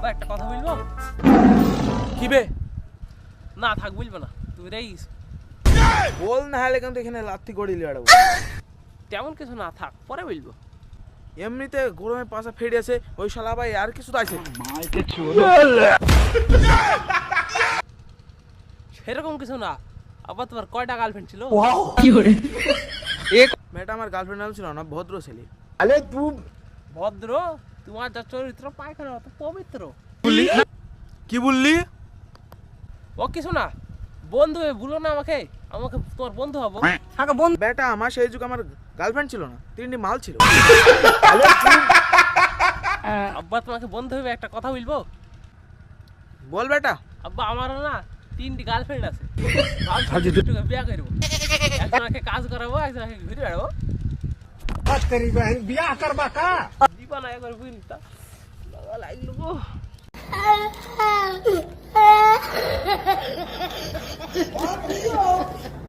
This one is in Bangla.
আব্বা একটা কথা বলবো? কি বে? না থাক বলবো না, তুই রাইস। বল না হলে কিন্তু এখানে লাত্তি গড়ি লিয়াড়াবো। তেমন কিছু না, থাক পরে বলবো। এমনিতে গরমে পাশা ফেড়ে আছে, ওই শালা ভাই আর কিছু তো আছে। সেরকম কিছু না। আব্বা তোমার কয়টা গার্লফ্রেন্ড ছিল? মেয়েটা আমার গার্লফ্রেন্ড নাম ছিল না, ভদ্র ছেলে। ভদ্র? তোমার যা চরিত্র পায়খানা অত পবিত্র। কি বললি? ও কিছু না, বন্ধু হয়ে ভুলো না আমাকে, আমাকে তোমার বন্ধু হবো। বেটা আমার সেই যুগ আমার গার্লফ্রেন্ড ছিল না, তিনটি মাল ছিল। আব্বা তোমাকে বন্ধু হয়ে একটা কথা বলবো? বল বেটা। আব্বা আমারও না 3টি গার্লফ্রেন্ড আছে। ভাবছি দুটোকে বিয়ে করবো, একজনকে কাজ করাবো, একজনকে ঘুরে বেড়াবো। দিবা না একবার বুঝলি লাগলো গো।